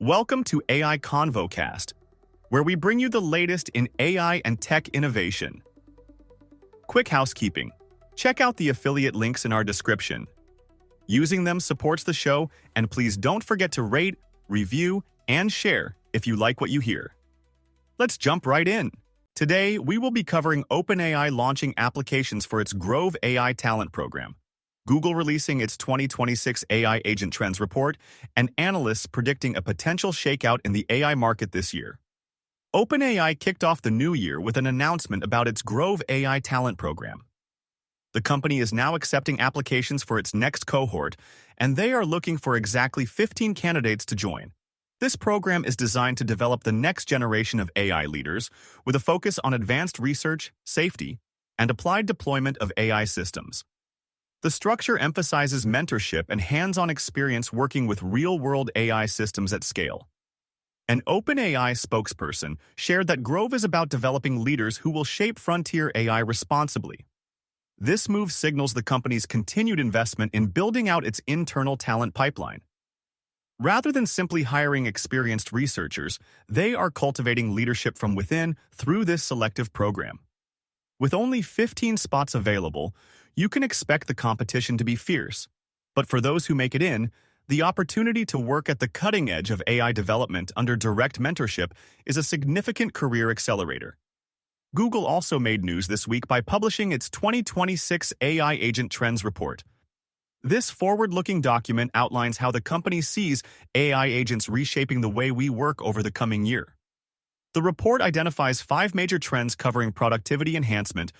Welcome to AI ConvoCast, where we bring you the latest in AI and tech innovation. Quick housekeeping. Check out the affiliate links in our description. Using them supports the show, and please don't forget to rate, review, and share if you like what you hear. Let's jump right in. Today, we will be covering OpenAI launching applications for its Grove AI talent program, Google releasing its 2026 AI Agent Trends report, and analysts predicting a potential shakeout in the AI market this year. OpenAI kicked off the new year with an announcement about its Grove AI talent program. The company is now accepting applications for its next cohort, and they are looking for exactly 15 candidates to join. This program is designed to develop the next generation of AI leaders with a focus on advanced research, safety, and applied deployment of AI systems. The structure emphasizes mentorship and hands-on experience working with real-world AI systems at scale. An OpenAI spokesperson shared that Grove is about developing leaders who will shape frontier AI responsibly. This move signals the company's continued investment in building out its internal talent pipeline. Rather than simply hiring experienced researchers, they are cultivating leadership from within through this selective program. With only 15 spots available, you can expect the competition to be fierce. But for those who make it in, the opportunity to work at the cutting edge of AI development under direct mentorship is a significant career accelerator. Google also made news this week by publishing its 2026 AI Agent Trends report. This forward-looking document outlines how the company sees AI agents reshaping the way we work over the coming year. The report identifies 5 major trends covering productivity enhancement,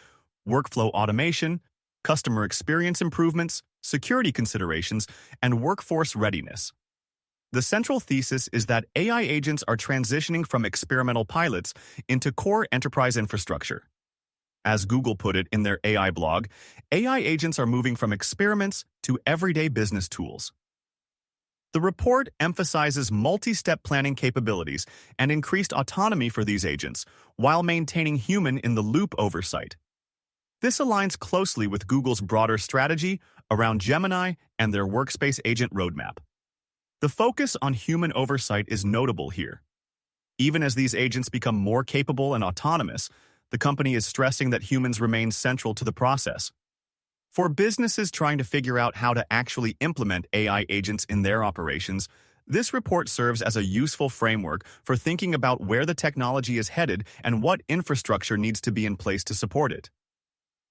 workflow automation, customer experience improvements, security considerations, and workforce readiness. The central thesis is that AI agents are transitioning from experimental pilots into core enterprise infrastructure. As Google put it in their AI blog, AI agents are moving from experiments to everyday business tools. The report emphasizes multi-step planning capabilities and increased autonomy for these agents, while maintaining human-in-the-loop oversight. This aligns closely with Google's broader strategy around Gemini and their Workspace agent roadmap. The focus on human oversight is notable here. Even as these agents become more capable and autonomous, the company is stressing that humans remain central to the process. For businesses trying to figure out how to actually implement AI agents in their operations, this report serves as a useful framework for thinking about where the technology is headed and what infrastructure needs to be in place to support it.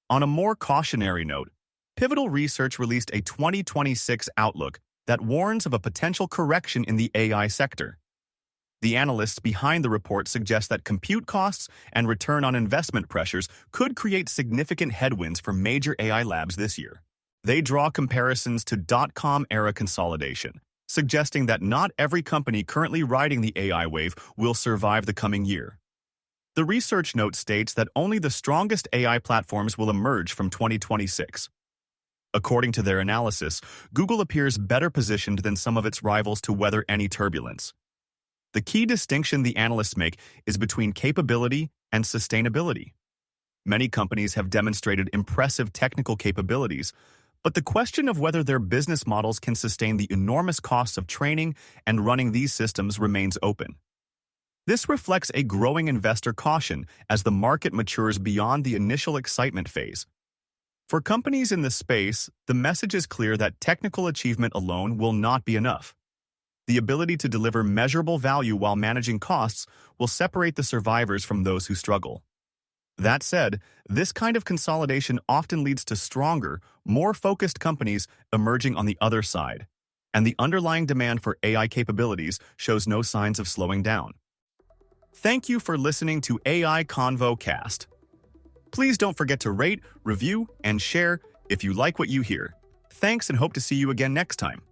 On a more cautionary note, Pivotal Research released a 2026 outlook that warns of a potential correction in the AI sector. The analysts behind the report suggest that compute costs and return on investment pressures could create significant headwinds for major AI labs this year. They draw comparisons to dot-com-era consolidation, suggesting that not every company currently riding the AI wave will survive the coming year. The research note states that only the strongest AI platforms will emerge from 2026. According to their analysis, Google appears better positioned than some of its rivals to weather any turbulence. The key distinction the analysts make is between capability and sustainability. Many companies have demonstrated impressive technical capabilities, but the question of whether their business models can sustain the enormous costs of training and running these systems remains open. This reflects a growing investor caution as the market matures beyond the initial excitement phase. For companies in this space, the message is clear that technical achievement alone will not be enough. The ability to deliver measurable value while managing costs will separate the survivors from those who struggle. That said, this kind of consolidation often leads to stronger, more focused companies emerging on the other side, and the underlying demand for AI capabilities shows no signs of slowing down. Thank you for listening to AI ConvoCast. Please don't forget to rate, review, and share if you like what you hear. Thanks, and hope to see you again next time.